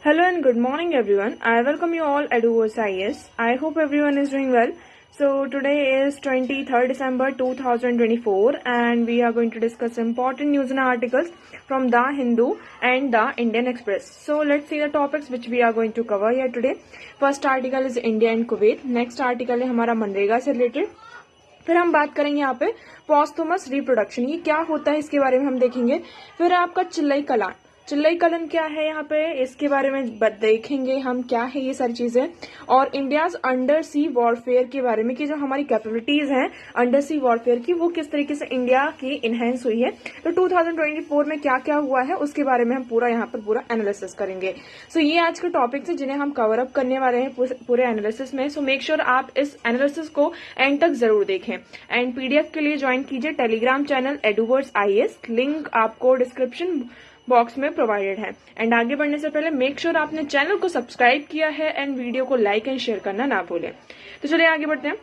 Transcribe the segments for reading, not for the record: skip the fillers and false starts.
Hello and good morning everyone. I welcome you all at UOS IS. I hope everyone is doing well. So today is 23rd December 2024 and we are going to discuss important news and articles from The Hindu and The Indian Express. So let's see the topics which we are going to cover here today. First article is India and Kuwait. Next article है हमारा मनरेगा से related. फिर हम बात करेंगे यहाँ पे पॉस्थुमस reproduction, ये क्या होता है इसके बारे में हम देखेंगे. फिर आपका चिल्लई कलान, चिल्लई कलन क्या है यहाँ पे इसके बारे में देखेंगे हम, क्या है ये सारी चीजें. और इंडियाज अंडर सी वॉरफेयर के बारे में कि जो हमारी कैपेबिलिटीज हैं अंडर सी वॉरफेयर की वो किस तरीके से इंडिया की इनहेंस हुई है. तो 2024 में क्या क्या हुआ है उसके बारे में हम पूरा यहाँ पर पूरा एनालिसिस करेंगे. सो ये आज के टॉपिक्स है जिन्हें हम कवर अप करने वाले हैं पूरे एनालिसिस में. सो मेक श्योर आप इस एनालिसिस को एंड तक जरूर देखें. एंड पीडीएफ के लिए ज्वाइन कीजिए टेलीग्राम चैनल एडुवर्ड्स आईएएस, लिंक आपको डिस्क्रिप्शन बॉक्स में प्रोवाइडेड है. एंड आगे बढ़ने से पहले मेक श्योर आपने चैनल को सब्सक्राइब किया है एंड वीडियो को लाइक एंड शेयर करना ना भूलें. तो चलिए आगे बढ़ते हैं.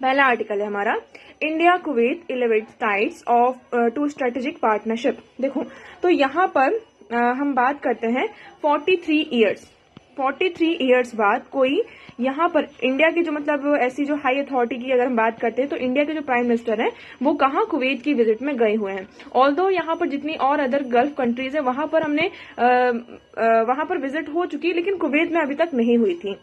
पहला आर्टिकल है हमारा India Kuwait elevates ties of to strategic partnership. देखो तो यहाँ पर हम बात करते हैं 43 ईयर्स बाद कोई यहाँ पर इंडिया की जो मतलब ऐसी जो हाई अथॉरिटी की अगर हम बात करते हैं तो इंडिया के जो प्राइम मिनिस्टर हैं वो कहाँ कुवैत की विजिट में गए हुए हैं. ऑल्दो यहाँ पर जितनी और अदर गल्फ कंट्रीज है वहां पर हमने वहां पर विजिट हो चुकी है लेकिन कुवैत में अभी तक नहीं हुई थी.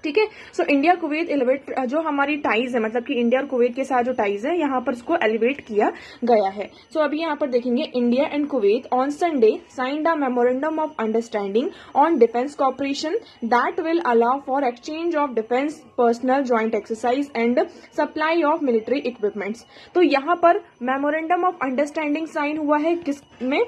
ठीक है. सो इंडिया कुवैत एलिवेट जो हमारी टाइज है मतलब कि इंडिया और कुवैत के साथ जो टाइज है यहाँ पर उसको एलिवेट किया गया है. सो अभी यहाँ पर देखेंगे India and Kuwait on Sunday signed a memorandum of understanding on defence cooperation that will allow for exchange of defence personnel joint exercise and supply of military equipments. तो यहाँ पर मेमोरेंडम ऑफ अंडरस्टैंडिंग साइन हुआ है किसमें,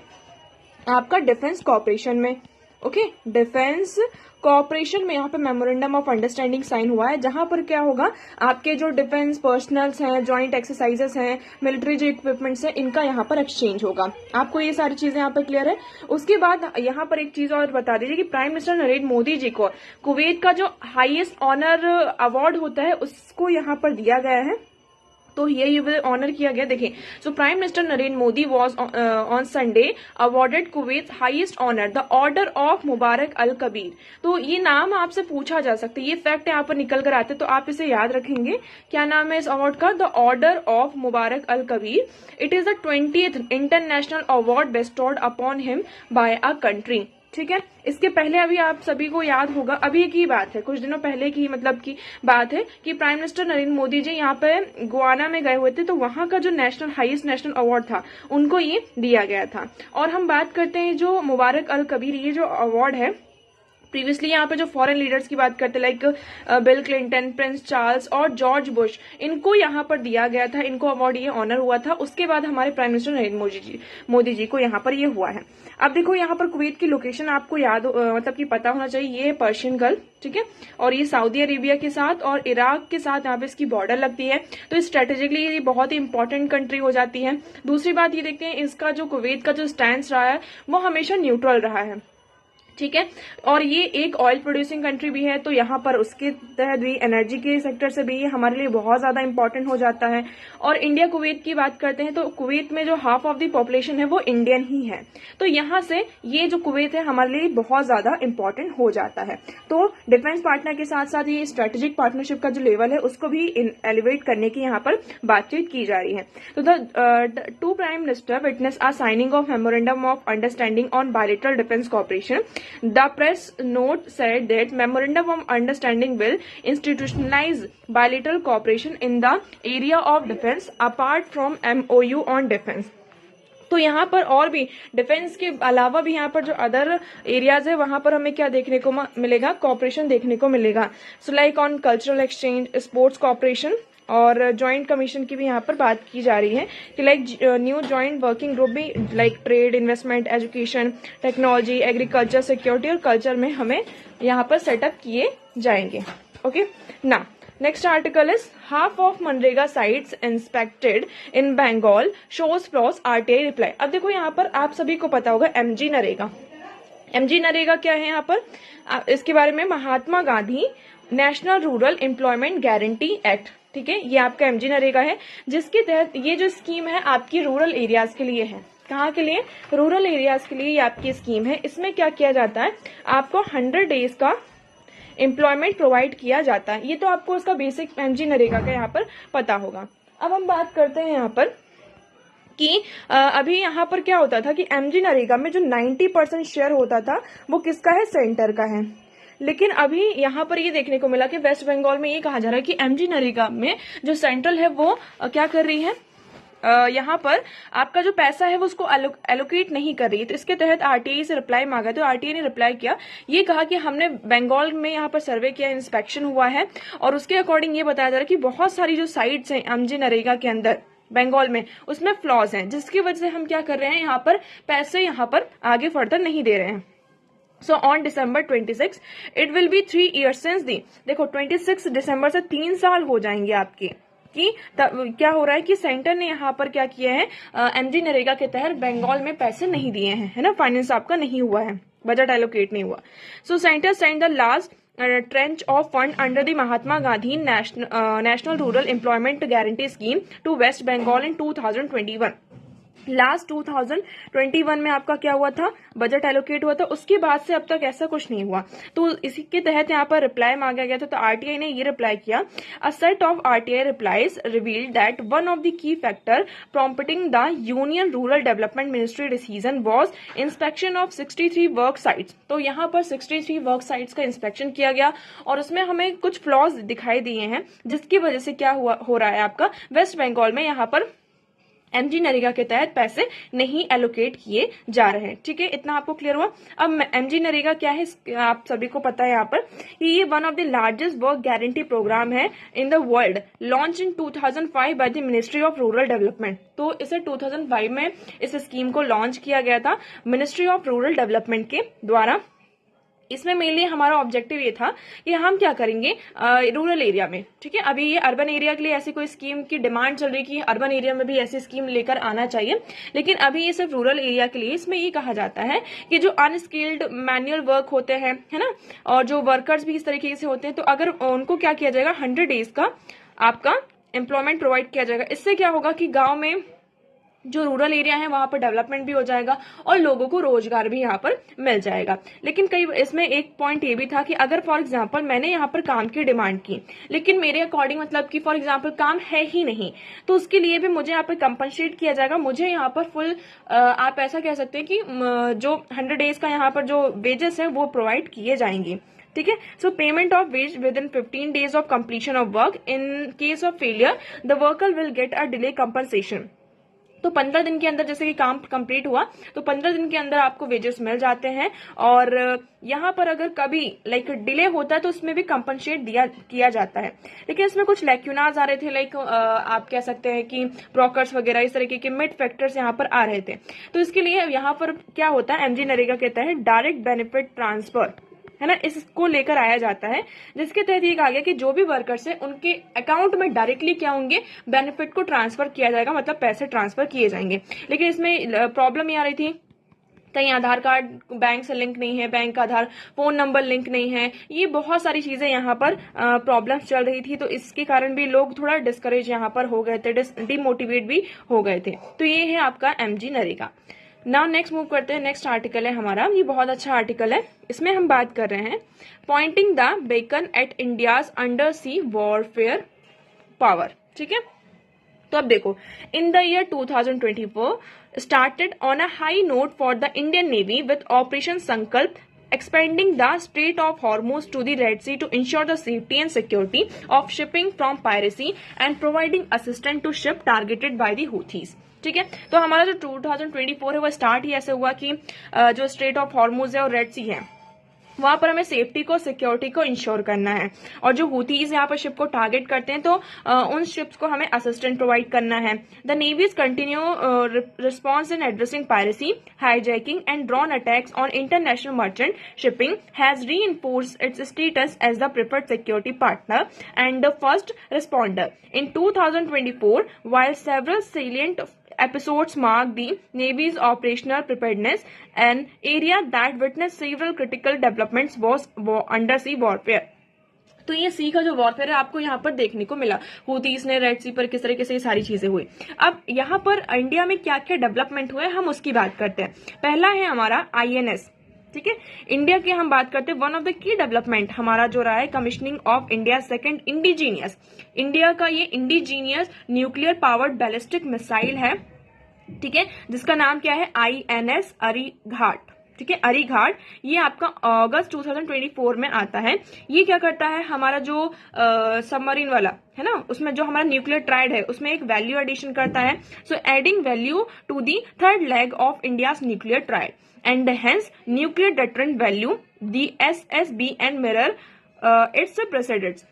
आपका defence cooperation में. Okay, defence cooperation में यहाँ पे मेमोरेंडम ऑफ अंडरस्टैंडिंग साइन हुआ है जहां पर क्या होगा आपके जो डिफेंस पर्सनल्स हैं, जॉइंट एक्सरसाइजेस हैं, मिलिट्री जो इक्विपमेंट्स हैं इनका यहाँ पर एक्सचेंज होगा. आपको ये सारी चीजें यहाँ पर क्लियर है. उसके बाद यहाँ पर एक चीज और बता दीजिए कि प्राइम मिनिस्टर नरेंद्र मोदी जी को कुवैत का जो हाईएस्ट ऑनर अवार्ड होता है उसको यहाँ पर दिया गया है. तो ये ऑनर किया गया. देखिए so prime minister Narendra Modi was on Sunday awarded Kuwait highest honour the order of Mubarak al Kabeer. तो ये नाम आपसे पूछा जा सकता है, ये फैक्ट यहाँ पर निकल कर आते तो आप इसे याद रखेंगे. क्या नाम है इस अवार्ड का, the order of Mubarak al Kabeer. It is the 20th international award bestowed upon him by a country. ठीक है. इसके पहले अभी आप सभी को याद होगा, अभी की बात है कुछ दिनों पहले की मतलब की बात है कि प्राइम मिनिस्टर नरेंद्र मोदी जी यहाँ पे गुआना में गए हुए थे तो वहां का जो हाईएस्ट नेशनल अवार्ड था उनको ये दिया गया था. और हम बात करते हैं जो मुबारक अल कबीर, ये जो अवार्ड है प्रीवियसली यहाँ पे जो फॉरेन लीडर्स की बात करते like bill Clinton, Prince Charles और जॉर्ज बुश, इनको यहाँ पर दिया गया था, इनको अवार्ड ये ऑनर हुआ था. उसके बाद हमारे प्राइम मिनिस्टर नरेंद्र मोदी जी को यहाँ पर ये हुआ है. अब देखो यहाँ पर कुवैत की लोकेशन आपको याद मतलब कि पता होना चाहिए. ये पर्शियन गल्फ, ठीक है, और ये सऊदी अरेबिया के साथ और इराक के साथ यहाँ पे इसकी बॉर्डर लगती है. तो स्ट्रेटेजिकली ये बहुत ही इंपॉर्टेंट कंट्री हो जाती है. दूसरी बात ये देखते हैं इसका जो कुवैत का जो स्टैंड रहा है वो हमेशा न्यूट्रल रहा है. ठीक है. और ये एक ऑयल प्रोड्यूसिंग कंट्री भी है तो यहाँ पर उसके तहत भी एनर्जी के सेक्टर से भी ये हमारे लिए बहुत ज्यादा इंपॉर्टेंट हो जाता है. और इंडिया कुवैत की बात करते हैं तो कुवैत में जो हाफ ऑफ द पॉपुलेशन है वो इंडियन ही है. तो यहाँ से ये जो कुवैत है हमारे लिए बहुत ज्यादा इंपॉर्टेंट हो जाता है. तो डिफेंस पार्टनर के साथ साथ ये स्ट्रेटेजिक पार्टनरशिप का जो लेवल है उसको भी एलिवेट करने की यहाँ पर बातचीत की जा रही है. तो the two prime minister witness a signing off memorandum of understanding on bilateral defence cooperation. The press note said that memorandum of understanding will institutionalize bilateral cooperation in the area of defense apart from MOU on defense. तो यहाँ पर और भी defence के अलावा भी यहाँ पर जो अदर एरियाज है वहां पर हमें क्या देखने को मिलेगा, कॉपरेशन देखने को मिलेगा. So like on cultural exchange, sports cooperation और ज्वाइंट कमीशन की भी यहाँ पर बात की जा रही है कि like new joint working group भी like trade, investment, education, technology, agriculture, security और कल्चर में हमें यहाँ पर सेटअप किए जाएंगे. ओके ना. Next article is half of मनरेगा sites inspected in Bengal shows flaws RTI reply. अब देखो यहाँ पर आप सभी को पता होगा एमजी नरेगा. एमजी नरेगा क्या है यहाँ पर, इसके बारे में Mahatma Gandhi national rural employment guarantee act. ठीक है, ये आपका एमजी नरेगा है जिसके तहत ये जो स्कीम है आपकी रूरल एरियाज के लिए है. कहाँ के लिए? रूरल एरियाज के लिए ये आपकी स्कीम है। इसमें क्या किया जाता है, आपको 100 डेज का एम्प्लॉयमेंट प्रोवाइड किया जाता है। ये तो आपको उसका बेसिक एमजी नरेगा का यहाँ पर पता होगा। अब हम बात करते हैं यहाँ पर कि अभी यहाँ पर क्या होता था कि एमजी नरेगा में जो 90% शेयर होता था वो किसका है? सेंटर का है। लेकिन अभी यहाँ पर ये देखने को मिला कि वेस्ट बंगाल में ये कहा जा रहा है कि एमजी नरेगा में जो सेंट्रल है वो क्या कर रही है, यहाँ पर आपका जो पैसा है वो उसको एलोकेट नहीं कर रही है। तो इसके तहत आरटीआई से रिप्लाई मांगा, तो आरटीआई ने रिप्लाई किया, ये कहा कि हमने बंगाल में यहाँ पर सर्वे किया, इंस्पेक्शन हुआ है और उसके अकॉर्डिंग ये बताया जा रहा है कि बहुत सारी जो साइट्स हैं एमजी नरेगा के अंदर बंगाल में, उसमें फ्लॉज हैं, जिसकी वजह से हम क्या कर रहे हैं, यहाँ पर पैसे यहाँ पर आगे फर्दर नहीं दे रहे हैं। So on December 26 it will be 3 years since the, देखो 26 दिसंबर से 3 साल हो जाएंगे आपके कि क्या हो रहा है कि सेंटर ने यहाँ पर क्या किया है, एमजी नरेगा के तहत बंगाल में पैसे नहीं दिए हैं, है ना, फाइनेंस आपका नहीं हुआ है, बजट एलोकेट नहीं हुआ। So centre send the last tranche of fund under the Mahatma Gandhi National Rural Employment Guarantee Scheme to West Bengal in 2021। Last 2021 में आपका क्या हुआ था, बजट एलोकेट हुआ था, उसके बाद से अब तक ऐसा कुछ नहीं हुआ। तो इसी के तहत यहाँ पर रिप्लाई मांगा गया था, तो आरटीआई ने ये रिप्लाई किया, a set of RTI replies revealed that one of the key factor prompting the union rural development ministry decision was inspection of 63 work sites. तो यहाँ पर 63 वर्क साइट्स का इंस्पेक्शन किया गया और उसमें हमें कुछ फ्लॉज दिखाई दिए हैं, जिसकी वजह से क्या हो रहा है, आपका वेस्ट बंगाल में यहाँ पर एमजी नरेगा के तहत पैसे नहीं एलोकेट किए जा रहे हैं। ठीक है, इतना आपको क्लियर हुआ। अब एमजी नरेगा क्या है, आप सभी को पता है यहाँ पर, ये one of the largest work guarantee programme है in the world, launch in 2005 by the ministry of rural development. तो इसे 2005 में इस स्कीम को लॉन्च किया गया था मिनिस्ट्री ऑफ रूरल डेवलपमेंट के द्वारा। इसमें मेनली हमारा ऑब्जेक्टिव ये था कि हम क्या करेंगे रूरल एरिया में। ठीक है, अभी ये अर्बन एरिया के लिए ऐसी कोई स्कीम की डिमांड चल रही कि अर्बन एरिया में भी ऐसी स्कीम लेकर आना चाहिए, लेकिन अभी ये सिर्फ रूरल एरिया के लिए। इसमें ये कहा जाता है कि जो अनस्किल्ड मैनुअल वर्क होते हैं, है ना, और जो वर्कर्स भी इस तरीके से होते हैं, तो अगर उनको क्या किया जाएगा, 100 डेज का आपका एम्प्लॉयमेंट प्रोवाइड किया जाएगा। इससे क्या होगा कि गाँव में जो रूरल एरिया है वहां पर डेवलपमेंट भी हो जाएगा और लोगों को रोजगार भी यहाँ पर मिल जाएगा। लेकिन कई इसमें एक पॉइंट ये भी था कि अगर फॉर एग्जांपल मैंने यहाँ पर काम की डिमांड की, लेकिन मेरे अकॉर्डिंग मतलब कि फॉर एग्जांपल काम है ही नहीं, तो उसके लिए भी मुझे यहाँ पर कंपनसेट किया जाएगा। मुझे यहाँ पर फुल आप ऐसा कह सकते हैं कि जो 100 डेज का यहाँ पर जो वेजेस है वो प्रोवाइड किए जाएंगे। ठीक है, सो payment of ways with in 15 days of completion of work. In case of failure the worker will get a delay compensation. तो 15 दिन के अंदर जैसे कि काम कंप्लीट हुआ तो 15 दिन के अंदर आपको वेजेस मिल जाते हैं। और यहाँ पर अगर कभी डिले होता है तो उसमें भी कंपनसेट किया जाता है। लेकिन इसमें कुछ लैक्यूनाज आ रहे थे, आप कह सकते हैं कि ब्रोकर्स वगैरह इस तरीके के मिड फैक्टर्स यहाँ पर आ रहे थे। तो इसके लिए यहाँ पर क्या होता है, एमजी नरेगा के तहत डायरेक्ट बेनिफिट ट्रांसफर, है ना, इसको लेकर आया जाता है, जिसके तहत ये कहा गया कि जो भी वर्कर्स है उनके अकाउंट में डायरेक्टली क्या होंगे, बेनिफिट को ट्रांसफर किया जाएगा, मतलब पैसे ट्रांसफर किए जाएंगे। लेकिन इसमें प्रॉब्लम ये आ रही थी, कहीं आधार कार्ड बैंक से लिंक नहीं है, बैंक का आधार फोन नंबर लिंक नहीं है, ये बहुत सारी चीजें यहाँ पर प्रॉब्लम्स चल रही थी। तो इसके कारण भी लोग थोड़ा डिस्करेज यहाँ पर हो गए थे, डिमोटिवेट भी हो गए थे। तो ये है आपका MG NREGA. Now next move करते हैं, नेक्स्ट आर्टिकल है हमारा, ये बहुत अच्छा आर्टिकल है। इसमें हम बात कर रहे हैं pointing the beacon at India's under sea warfare power. ठीक है, तो अब देखो, in the year 2024 started on a high note for the Indian navy with operation Sankalp expanding the Strait of Hormuz to the Red Sea to ensure the safety and security of shipping from piracy and providing assistance to ship targeted by the Houthis। ठीक है, तो हमारा जो 2024 है वो start ही ऐसे हुआ कि जो स्ट्रेट ऑफ हॉर्मुज है और रेड सी है वहां पर हमें सेफ्टी को, सिक्योरिटी को इंश्योर करना है। और जो हुतीज यहाँ पर शिप को टारगेट करते हैं तो उन शिप्स को हमें असिस्टेंट प्रोवाइड करना है। The navy's continue response in addressing piracy, hijacking and drone attacks on international merchant shipping has reinforced its status as the preferred security partner and the first responder in 2024 while several salient episodes mark the Navy's operational preparedness, an area that witnessed several critical developments was undersea warfare। तो ये सी का जो warfare है आपको यहाँ पर देखने को मिला, हूतीस ने रेड सी पर किस तरीके से ये सारी चीजें हुई। अब यहाँ पर इंडिया में क्या क्या डेवलपमेंट हुए हम उसकी बात करते हैं। पहला है हमारा आईएनएस, ठीक है। इंडिया की हम बात करते हैं, one of the key development हमारा जो रहा है commissioning of India second indigenous, India का ये indigenous nuclear powered ballistic missile है, ठीक है, जिसका नाम क्या है आईएनएस अरीघाट, ठीक है, अरीघाट। ये आपका अगस्त 2024 में आता है। ये क्या करता है, हमारा जो सबमरीन वाला है ना, उसमें जो हमारा न्यूक्लियर ट्राइड है उसमें एक वैल्यू एडिशन करता है। So adding value to the third leg of India's nuclear triad and hence nuclear deterrent value the SSB and mirror its presidents.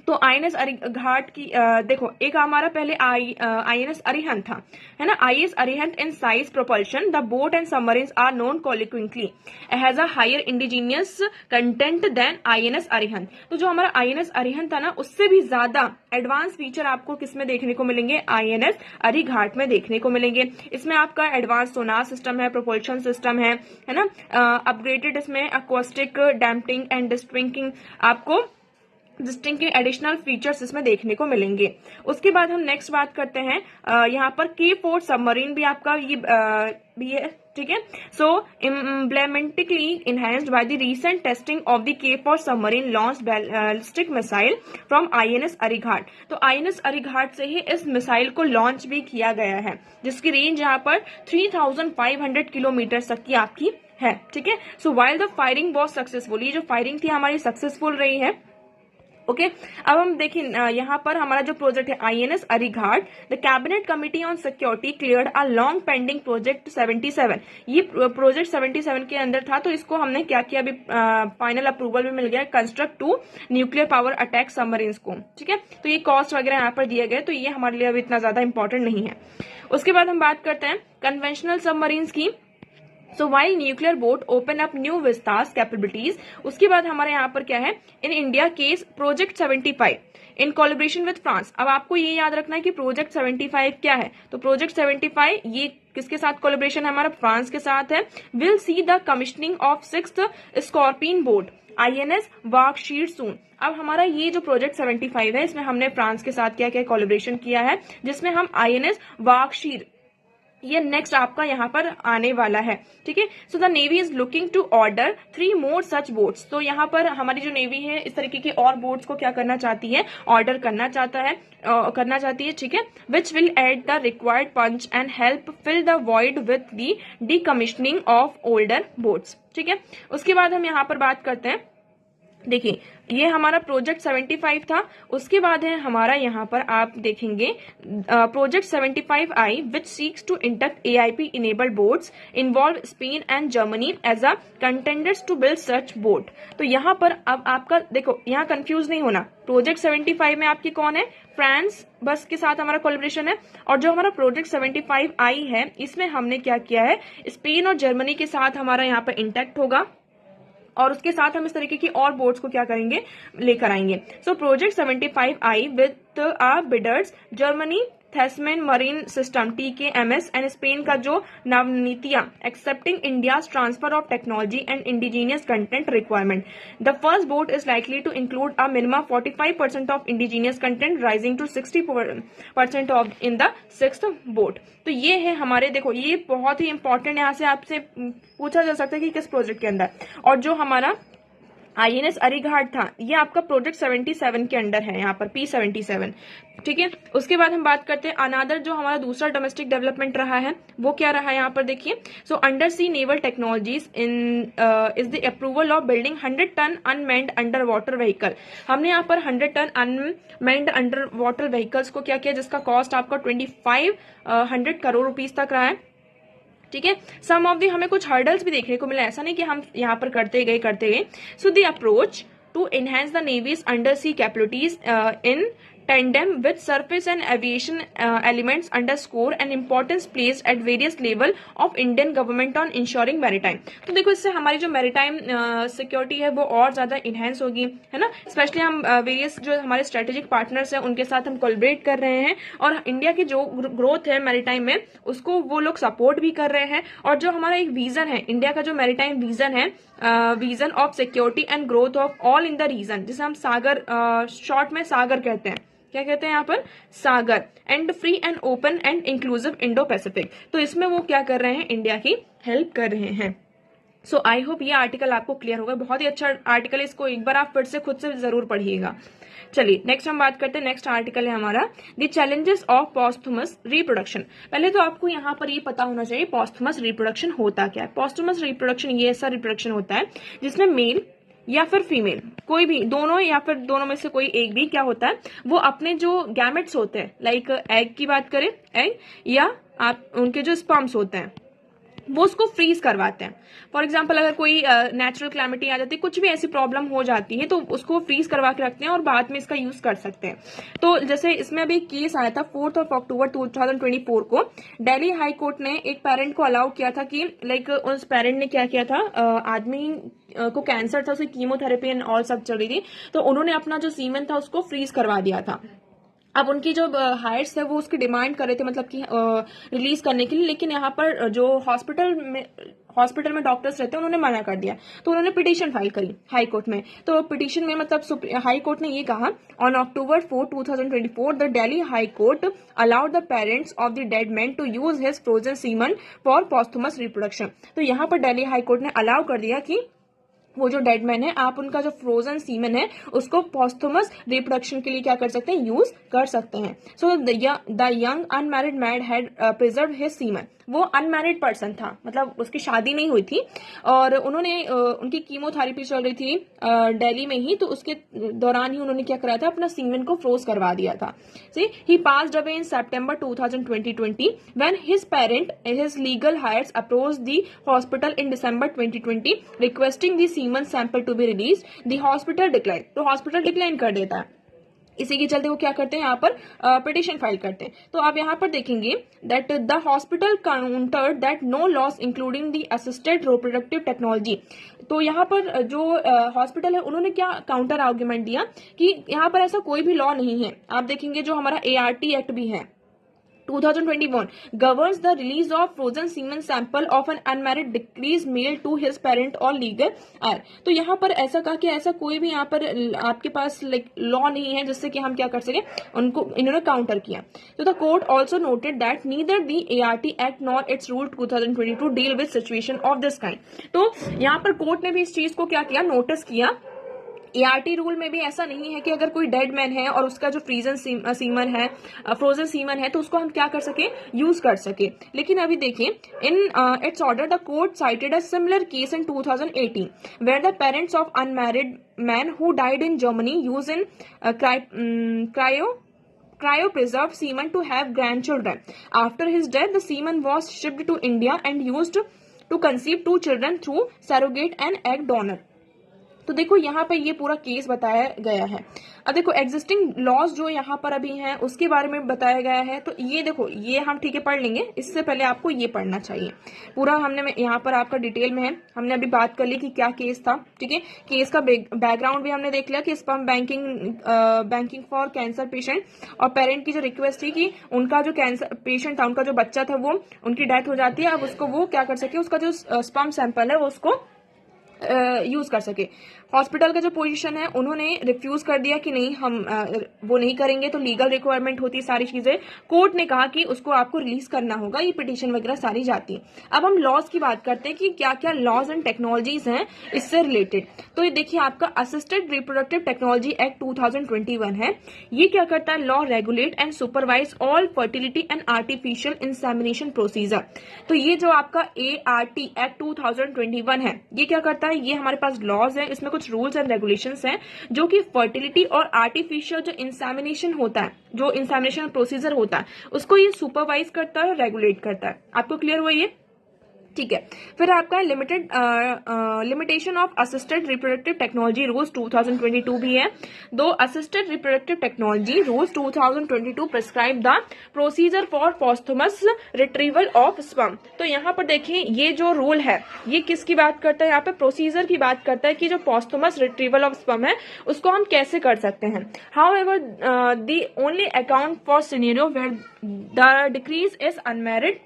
तो आईएनएस अरीघाट की देखो, एक हमारा पहले आईएनएस अरिहंत था, है ना, INS Arihant in size propulsion the boat and submarines are known colloquially has a higher indigenous content than INS Arihant. तो जो हमारा आईएनएस अरिहंत था ना, उससे भी ज्यादा एडवांस फीचर आपको किसमें देखने को मिलेंगे, आईएनएस अरीघाट में देखने को मिलेंगे। इसमें आपका एडवांस सोनार सिस्टम है, प्रोपल्शन सिस्टम है ना, अपग्रेडेड इसमें अकोस्टिक डैम्पिंग एंड डिस्ट्रिंकिंग आपको डिस्टिंक्टिव एडिशनल फीचर्स इसमें देखने को मिलेंगे। उसके बाद हम नेक्स्ट बात करते हैं, यहाँ पर K4 सबमरीन भी आपका ये भी है, ठीक है। सो इम्प्लीमेंटिकली enhanced by the recent testing of the K4 submarine launch ballistic missile from INS Arighat. तो आईएनएस अरीघाट से ही इस मिसाइल को लॉन्च भी किया गया है, जिसकी रेंज यहाँ पर 3500 किलोमीटर तक की आपकी है, ठीक है। So while the firing was successful, ये जो फायरिंग थी हमारी सक्सेसफुल रही है, ओके। अब हम देखें यहाँ पर हमारा जो प्रोजेक्ट है INS Arighat, the cabinet committee on security cleared a long pending project 77। ये प्रोजेक्ट 77 के अंदर था, तो इसको हमने क्या किया, अभी फाइनल अप्रूवल भी मिल गया, construct 2 nuclear power attack submarines को, ठीक है। तो ये कॉस्ट वगैरह यहाँ पर दिए गए, तो ये हमारे लिए अभी इतना ज्यादा इंपॉर्टेंट नहीं है। उसके बाद हम बात करते हैं कन्वेंशनल सबमरीन्स की। So while nuclear boat open up new vistas capabilities, उसके बाद हमारे यहाँ पर क्या है, in India case project 75 in collaboration with France. अब आपको ये याद रखना है कि प्रोजेक्ट 75 क्या है, तो प्रोजेक्ट 75 ये किसके साथ कोलैबोरेशन है, हमारा फ्रांस के साथ है। Will see the commissioning of 6th Scorpene boat INS Vagsheer soon. अब हमारा ये जो प्रोजेक्ट 75 है, इसमें हमने फ्रांस के साथ क्या क्या कोलैबोरेशन किया है, जिसमें हम आईएनएस वार्कशीर ये नेक्स्ट आपका यहाँ पर आने वाला है, ठीक है। So the navy is looking to order 3 more such boats. तो यहाँ पर हमारी जो नेवी है इस तरीके की और बोट्स को क्या करना चाहती है, ऑर्डर करना चाहती है, ठीक है, which will add the required punch and help fill the void with the decommissioning of older boats, ठीक है। उसके बाद हम यहाँ पर बात करते हैं, देखिए ये हमारा प्रोजेक्ट 75 था। उसके बाद है हमारा यहाँ पर आप देखेंगे project 75I which seeks to induct AIP enabled boats involve Spain and Germany as a contenders to build such boat. तो यहाँ पर अब आपका देखो, यहाँ कंफ्यूज नहीं होना, प्रोजेक्ट 75 में आपकी कौन है, फ्रांस बस के साथ हमारा कोलैबोरेशन है, और जो हमारा प्रोजेक्ट 75I है इसमें हमने क्या किया है, स्पेन और जर्मनी के साथ हमारा यहाँ पर इंटैक्ट होगा, और उसके साथ हम इस तरीके की और बोर्ड्स को क्या करेंगे, लेकर आएंगे। So project 75I with a bidders Germany Thyssen marine system TKMS and Spain का जो Navantia accepting India's transfer of technology and indigenous content requirement. The first boat is likely to include a minimum 45% of indigenous content rising to 60% of in the 6th boat. तो ये है हमारे, देखो ये बहुत ही important, यहाँ से आपसे पूछा जा सकता है कि किस प्रोजेक्ट के अंदर, और जो हमारा आईएनएस अरीघाट था ये आपका प्रोजेक्ट 77 के अंडर है, यहाँ पर P77, ठीक है। उसके बाद हम बात करते हैं अनादर जो हमारा दूसरा डोमेस्टिक डेवलपमेंट रहा है वो क्या रहा है, यहाँ पर देखिए। So under sea naval technologies is the approval of building 100 ton unmanned under water vehicle. हमने यहाँ पर 100 ton unmanned under water vehicles को क्या किया, जिसका कॉस्ट आपका 2500 करोड़ रुपीज तक रहा है, ठीक है। सम ऑफ दी हमें कुछ हर्डल्स भी देखने को मिला, ऐसा नहीं कि हम यहाँ पर करते गए। So the approach to enhance the navy's under sea capabilities in tandem with surface and aviation elements underscore an importance placed at various level of Indian government on ensuring maritime। तो देखो इससे हमारी जो मैरिटाइम सिक्योरिटी है वो और ज्यादा enhance होगी, है ना। स्पेशली हम वेरियस जो हमारे स्ट्रेटेजिक पार्टनर्स हैं उनके साथ हम कोलैबोरेट कर रहे हैं, और इंडिया की जो ग्रोथ है मैरिटाइम में उसको वो लोग सपोर्ट भी कर रहे हैं। और जो हमारा एक विजन है, इंडिया का जो मैरिटाइम विजन है vision of security and growth of all in the region, जिसे हम सागर शॉर्ट में सागर कहते हैं। क्या कहते हैं यहाँ पर? Sagar. And free and open and inclusive Indo Pacific. तो इसमें वो क्या कर रहे हैं? इंडिया की हेल्प कर रहे हैं। सो आई होप ये आर्टिकल आपको क्लियर होगा। बहुत ही अच्छा आर्टिकल है, इसको एक बार आप फिर से खुद से जरूर पढ़िएगा। चलिए नेक्स्ट हम बात करते हैं। नेक्स्ट आर्टिकल है हमारा द चैलेंजेस ऑफ पॉस्थुमस रिप्रोडक्शन। पहले तो आपको यहाँ पर ये पता होना चाहिए पॉस्थुमस रिप्रोडक्शन होता क्या है। पॉस्थुमस रिप्रोडक्शन ये ऐसा रिप्रोडक्शन होता है जिसमें मेल या फिर फीमेल, कोई भी, दोनों या फिर दोनों में से कोई एक भी क्या होता है, वो अपने जो गैमेट्स होते हैं, लाइक एग की बात करें, एग, या आप उनके जो स्पर्म्स होते हैं वो उसको फ्रीज करवाते हैं। फॉर एग्जाम्पल अगर कोई नेचुरल क्लैमिटी आ जाती है, कुछ भी ऐसी प्रॉब्लम हो जाती है, तो उसको फ्रीज करवा के रखते हैं और बाद में इसका यूज कर सकते हैं। तो जैसे इसमें अभी एक केस आया था 4 अक्टूबर 2024 को, दिल्ली हाई कोर्ट ने एक पेरेंट को अलाउ किया था कि लाइक उस पेरेंट ने क्या किया था, आदमी को कैंसर था, उसे कीमोथेरेपी एंड ऑल सब चल रही थी, तो उन्होंने अपना जो सीमेन था उसको फ्रीज करवा दिया था। अब उनकी जो हायर्स है वो उसकी डिमांड कर रहे थे, मतलब कि रिलीज करने के लिए, लेकिन यहाँ पर जो हॉस्पिटल में डॉक्टर्स रहते हैं उन्होंने मना कर दिया। तो उन्होंने पिटीशन फाइल करी हाई कोर्ट में। तो पिटीशन में मतलब हाई कोर्ट ने ये कहा, on October 4, 2024 the Delhi high court allowed the parents of the dead man to use his frozen semen for posthumous reproduction. तो यहाँ पर दिल्ली हाई कोर्ट ने अलाउ कर दिया कि वो जो डेड मैन है, आप उनका जो फ्रोजन सीमन है उसको पॉस्थुमस रिप्रोडक्शन के लिए क्या कर सकते हैं? यूज कर सकते हैं। So the young unmarried man had preserve his semen. वो अनमैरिड पर्सन था, मतलब उसकी शादी नहीं हुई थी, और उन्होंने उनकी कीमोथेरेपी चल रही थी दिल्ली में ही, तो उसके दौरान ही उन्होंने क्या करा था, अपना सीमन को फ्रोज करवा दिया था। सी he passed away in September 2020 when his parent his legal heirs approached the hospital in December 2020 requesting the semen sample to be release. The hospital decline, तो हॉस्पिटल डिक्लाइन कर देता है। इसी के चलते वो क्या करते हैं, यहाँ पर पिटिशन फाइल करते हैं। तो आप यहाँ पर देखेंगे that the hospital countered that no laws including the assisted reproductive technology. तो यहाँ पर जो हॉस्पिटल है उन्होंने क्या काउंटर आर्ग्यूमेंट दिया कि यहाँ पर ऐसा कोई भी लॉ नहीं है। आप देखेंगे जो हमारा ART एक्ट भी है 2021 governs the release of frozen semen sample of an unmarried decreased male to his parent or legal heir। तो यहाँ पर ऐसा कहा कि ऐसा कोई भी यहाँ पर आपके पास लाइक लॉ नहीं है जिससे कि हम क्या कर सके, उनको इन्होंने काउंटर किया। तो the court also noted that neither the ART act nor it's rule 2022 deal with situation of this kind. तो यहाँ पर कोर्ट ने भी इस चीज को क्या किया, नोटिस किया। ART रूल में भी ऐसा नहीं है कि अगर कोई डेड मैन है और उसका जो फ्रोजन सीमन है तो उसको हम क्या कर सके, यूज कर सके। लेकिन अभी देखिए in its order the court cited a similar case in 2018 where the parents of unmarried man who died in Germany use in cryopreserved semen to have grandchildren. After his death, the semen was shipped to India and used to conceive 2 children through surrogate and egg donor। तो देखो यहाँ पे ये पूरा case बताया गया है। अब देखो एग्जिस्टिंग लॉज जो यहाँ पर अभी हैं उसके बारे में बताया गया है। तो ये देखो ये हम ठीक है पढ़ लेंगे, इससे पहले आपको ये पढ़ना चाहिए पूरा। हमने यहाँ पर आपका डिटेल में है, हमने अभी बात कर ली कि क्या केस था, ठीक है। केस का बैकग्राउंड भी हमने देख लिया कि sperm banking for cancer patient, और पेरेंट की जो रिक्वेस्ट थी कि उनका जो कैंसर पेशेंट था, उनका जो बच्चा था वो उनकी डेथ हो जाती है, अब उसको वो क्या कर सके, उसका जो स्पर्म सैंपल है वो उसको यूज कर सके। हॉस्पिटल का जो पोजीशन है उन्होंने रिफ्यूज कर दिया कि नहीं हम वो नहीं करेंगे, तो लीगल रिक्वायरमेंट होती है सारी चीजें। कोर्ट ने कहा कि उसको आपको रिलीज करना होगा, ये पिटीशन वगैरह सारी जाती है। अब हम लॉज की बात करते हैं कि क्या क्या लॉज एंड टेक्नोलॉजीज हैं इससे रिलेटेड। तो ये देखिए आपका असिस्टेड रिप्रोडक्टिव टेक्नोलॉजी एक्ट 2021 है। ये क्या करता है, law regulate and supervise all fertility and artificial insemination procedure. तो ये जो आपका ART एक्ट 2021 है ये क्या करता है, ये हमारे पास लॉज है, इसमें कुछ रूल्स एंड रेगुलेशंस हैं जो कि फर्टिलिटी और आर्टिफिशियल जो इंसेमिनेशन होता है, जो इंसेमिनेशन प्रोसीजर होता है, उसको ये सुपरवाइज करता है, रेगुलेट करता है। आपको क्लियर हुआ ये, ठीक है। फिर आपका limitation of assisted reproductive technology rules 2022 भी है। दो assisted reproductive technology rules 2022 prescribe the procedure for posthumous retrieval of sperm. तो यहाँ पर देखिए ये जो रूल है ये किसकी बात करता है, यहाँ पे प्रोसीजर की बात करता है कि जो पॉस्थुमस रिट्रीवल ऑफ स्पर्म है उसको हम कैसे कर सकते हैं। However the only account for scenario where the डिक्रीज is unmarried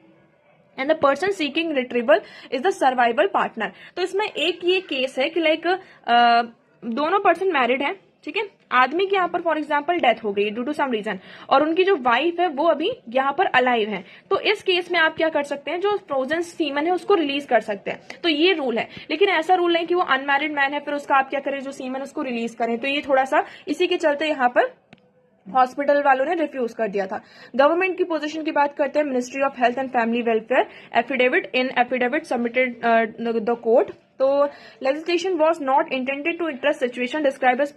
and the person seeking retrieval is the survival partner. तो इसमें एक ये केस है कि लाइक दोनों पर्सन मैरिड है, ठीक है, आदमी की यहाँ पर फॉर एग्जाम्पल डेथ हो गई ड्यू टू सम रीजन, और उनकी जो वाइफ है वो अभी यहाँ पर अलाइव है। तो इस केस में आप क्या कर सकते हैं, जो फ्रोजन सीमन है उसको रिलीज कर सकते हैं। तो ये रूल है, लेकिन ऐसा रूल नहीं कि वो अनमैरिड मैन है फिर उसका आप क्या करें, जो सीमन उसको रिलीज करें। तो ये थोड़ा सा इसी के चलते यहाँ पर हॉस्पिटल वालों ने रिफ्यूज कर दिया था। गवर्नमेंट की पोजीशन की बात करते हैं, ministry of health and family welfare affidavit submitted the court. तो legislation was not intended to address situation described as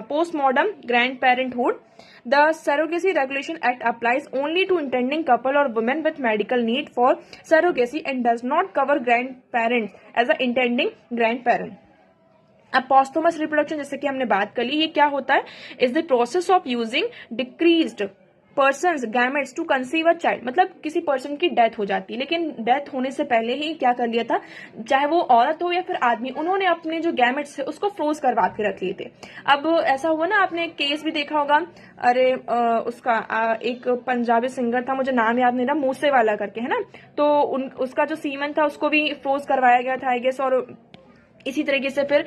postmortem grandparenthood. The Surrogacy Regulation Act applies only to intending couple or women with medical need for surrogacy and does not cover grandparents as a intending grandparent. अब पॉस्थुमस reproduction जैसे कि हमने बात कर ली, ये क्या होता है, is the process of using deceased persons gametes to conceive a child. मतलब किसी पर्सन की डेथ हो जाती है, लेकिन डेथ होने से पहले ही क्या कर लिया था, चाहे वो औरत हो या फिर आदमी, उन्होंने अपने जो गैमेट्स थे उसको फ्रोज करवा के रख लिए थे। अब ऐसा हुआ ना, आपने एक केस भी देखा होगा, अरे उसका एक पंजाबी सिंगर था, मुझे नाम याद नहीं रहा, मूसे वाला करके, है ना, तो उसका जो सीमन था उसको भी फ्रोज करवाया गया था आई गेस, और इसी तरीके से फिर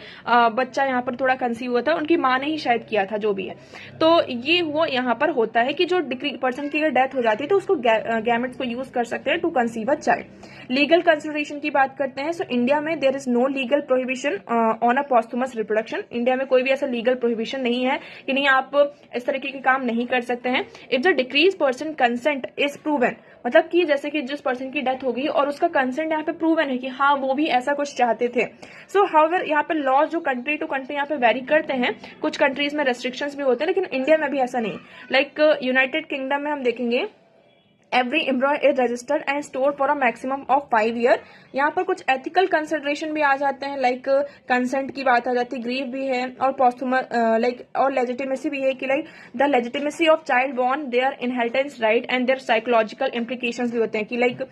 बच्चा यहाँ पर थोड़ा कंसीव हुआ था, उनकी माँ ने ही शायद किया था, जो भी है। तो ये हुआ यहाँ पर होता है कि जो पर्सन की अगर डेथ हो जाती है तो उसको गैमेट्स को यूज कर सकते हैं to conceive a child. Legal consideration की बात करते हैं, सो इंडिया में there is no legal prohibition on a posthumous reproduction. India में कोई भी ऐसा लीगल प्रोहिबिशन नहीं है कि नहीं आप इस तरीके के काम नहीं कर सकते हैं। If the decrease person consent is proven, मतलब कि जैसे कि जिस पर्सन की डेथ हो गई और उसका कंसेंट यहाँ पे प्रूवन है कि हाँ वो भी ऐसा कुछ चाहते थे। सो हाउएवर यहाँ पे लॉज जो कंट्री टू कंट्री यहाँ पे वेरी करते हैं, कुछ कंट्रीज में रेस्ट्रिक्शंस भी होते हैं, लेकिन इंडिया में भी ऐसा नहीं। लाइक यूनाइटेड किंगडम में हम देखेंगे every एम्ब्रॉय is registered and store for a maximum of 5 year. यहाँ पर कुछ एथिकल कंसिडरेशन भी आ जाते हैं, लाइक कंसेंट की बात आ जाती है, ग्रीव भी है, और पॉस्थुमस लाइक और लेजिटिमेसी भी है कि like the legitimacy of child born, their inheritance right and their psychological implications भी होते हैं कि लाइक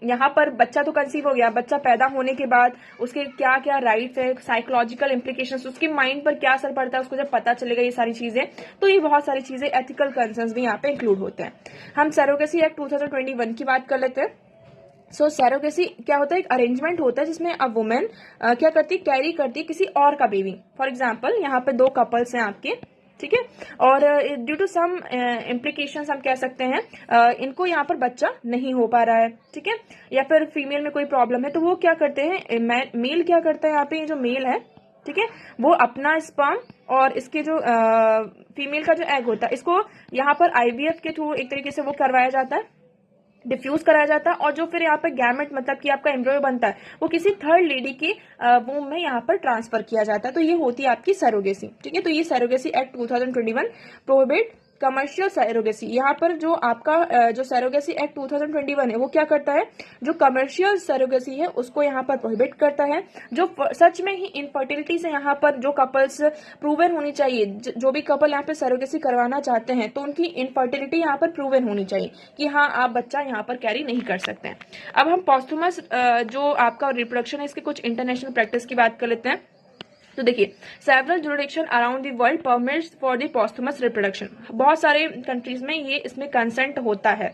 यहाँ पर बच्चा तो कंसीव हो गया, बच्चा पैदा होने के बाद उसके क्या क्या राइट्स है, साइकोलॉजिकल इम्प्लीकेशंस, उसके माइंड पर क्या असर पड़ता है उसको जब पता चलेगा, ये सारी चीजें। तो ये बहुत सारी चीजें एथिकल कंसर्न्स भी यहाँ पे इंक्लूड होते हैं। हम सरोगेसी एक्ट 2021 की बात कर लेते हैं। सो सरोगेसी क्या होता है, एक अरेंजमेंट होता है जिसमें अब वुमेन क्या करती है, कैरी करती है किसी और का बेबी। फॉर एग्जाम्पल यहाँ पे 2 कपल्स हैं आपके, ठीक है, और ड्यू टू सम इम्प्लीकेशंस हम कह सकते हैं इनको यहाँ पर बच्चा नहीं हो पा रहा है, ठीक है, या फिर फीमेल में कोई प्रॉब्लम है, तो वो क्या करते हैं, मेल क्या करता है, यहाँ पे जो मेल है, ठीक है, वो अपना स्पर्म और इसके जो फीमेल का जो एग होता है इसको यहाँ पर आईवीएफ के थ्रू एक तरीके से वो करवाया जाता है, डिफ्यूज कराया जाता है, और जो फिर यहाँ पे गैमेट मतलब कि आपका एम्ब्रियो बनता है वो किसी थर्ड लेडी के वूम में यहाँ पर ट्रांसफर किया जाता है। तो ये होती है आपकी सरोगेसी, ठीक है। तो ये surrogacy act 2021 prohibit commercial surrogacy. यहाँ पर जो आपका जो सरोगेसी एक्ट 2021 है वो क्या करता है, जो कमर्शियल सरोगेसी है उसको यहाँ पर प्रोहिबिट करता है। जो सच में ही इनफर्टिलिटी से यहाँ पर जो कपल्स प्रूवन होनी चाहिए, जो भी कपल यहाँ पे सरोगेसी करवाना चाहते हैं तो उनकी इनफर्टिलिटी यहाँ पर प्रूवन होनी चाहिए कि हाँ आप बच्चा यहाँ पर कैरी नहीं कर सकते हैं। अब हम पॉस्थुमस जो आपका रिप्रोडक्शन है इसके कुछ इंटरनेशनल प्रैक्टिस की बात कर लेते हैं। तो देखिए, several jurisdiction around the world permits for the posthumous reproduction. बहुत सारे कंट्रीज में ये इसमें कंसेंट होता है।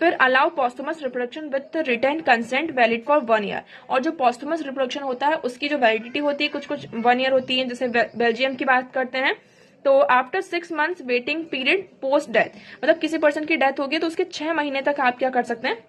फिर allow posthumous reproduction with written consent valid for 1 year. और जो पॉस्थुमस रिप्रोडक्शन होता है उसकी जो वैलिडिटी होती है कुछ 1 ईयर होती है। जैसे बेल्जियम की बात करते हैं तो after 6 months waiting period post death, मतलब किसी पर्सन की डेथ होगी तो उसके 6 महीने तक आप क्या कर सकते हैं,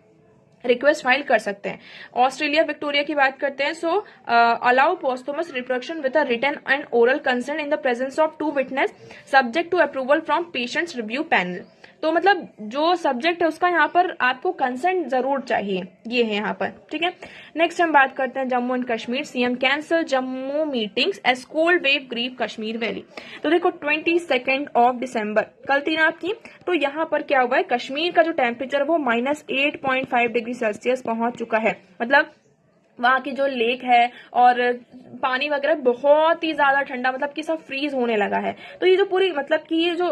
रिक्वेस्ट फाइल कर सकते हैं। ऑस्ट्रेलिया विक्टोरिया की बात करते हैं, so allow posthumous reproduction with a written and oral consent in the presence of 2 witness subject to approval from patients review panel. तो मतलब जो सब्जेक्ट है उसका यहाँ पर आपको कंसेंट जरूर चाहिए, ये है यहाँ पर, ठीक है। नेक्स्ट हम बात करते हैं Jammu and Kashmir. CM cancel Jammu meetings as cold wave grieve Kashmir valley. तो देखो 22 ऑफ दिसंबर कल थी ना आपकी, तो यहाँ पर क्या हुआ है, कश्मीर का जो टेम्परेचर वो -8.5 डिग्री सेल्सियस पहुंच चुका है। मतलब वहां की जो लेक है और पानी वगैरह बहुत ही ज्यादा ठंडा, मतलब कि सब फ्रीज होने लगा है। तो ये जो पूरी मतलब कि ये जो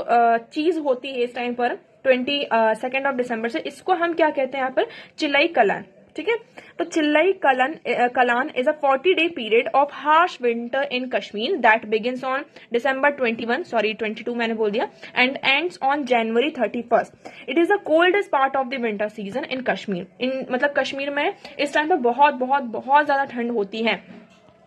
चीज होती है इस टाइम पर 22 ऑफ दिसंबर से, इसको हम क्या कहते हैं यहाँ पर, चिलई कलन, ठीक है। तो Chillai Kalan is a 40-day period of harsh winter in Kashmir that begins on December 22 मैंने बोल दिया and ends on January 31st. It is the coldest part of the winter season in Kashmir. In मतलब कश्मीर में इस टाइम पर बहुत बहुत बहुत ज्यादा ठंड होती है,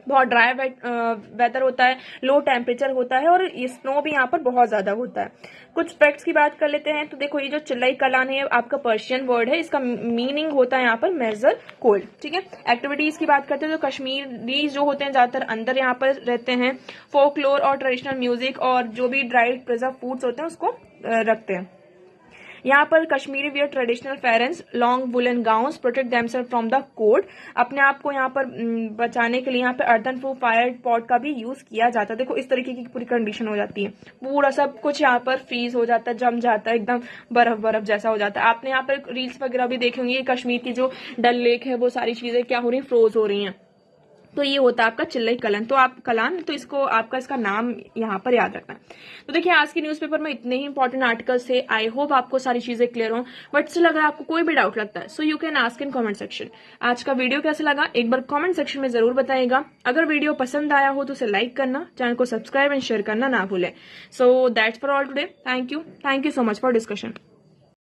बहुत ड्राई वेदर होता है, लो टेम्परेचर होता है और स्नो भी यहाँ पर बहुत ज्यादा होता है। कुछ फैक्ट्स की बात कर लेते हैं। तो देखो, ये जो चिल्लई कलान है आपका पर्शियन वर्ड है, इसका मीनिंग होता है यहाँ पर मेजर कोल्ड। ठीक है। एक्टिविटीज की बात करते हैं तो कश्मीरी जो होते हैं ज्यादातर अंदर यहाँ पर रहते हैं, फोकलोर और ट्रेडिशनल म्यूजिक और जो भी ड्राइड प्रिजर्व फूड्स होते हैं उसको रखते हैं। यहाँ पर Kashmiri wear traditional pherans long woollen gowns protect themselves from the cold. अपने आप को यहाँ पर बचाने के लिए यहाँ पे अर्दन प्रूफ फायर पॉट का भी यूज किया जाता है। देखो इस तरीके की पूरी कंडीशन हो जाती है, पूरा सब कुछ यहाँ पर फ्रीज हो जाता है, जम जाता है, एकदम बर्फ बर्फ जैसा हो जाता है। आपने यहाँ पर रील्स वगैरह भी देखे होंगे, कश्मीर की जो डल लेक है वो सारी चीजें क्या हो रही है, फ्रोज हो रही हैं। तो ये होता है आपका चिल्लई कलान। तो आप कलान, तो इसको आपका इसका नाम यहाँ पर याद रखना है। तो देखिए आज की न्यूज़पेपर में इतने ही इंपॉर्टेंट आर्टिकल्स थे। आई होप आपको सारी चीजें क्लियर हो, बट स्टिल अगर आपको कोई भी डाउट लगता है so you can ask in comment section. आज का वीडियो कैसा लगा एक बार कमेंट सेक्शन में जरूर बताइएगा। अगर वीडियो पसंद आया हो तो उसे लाइक करना, चैनल को सब्सक्राइब एंड शेयर करना ना भूलें। So that's for all today. Thank you so much for discussion.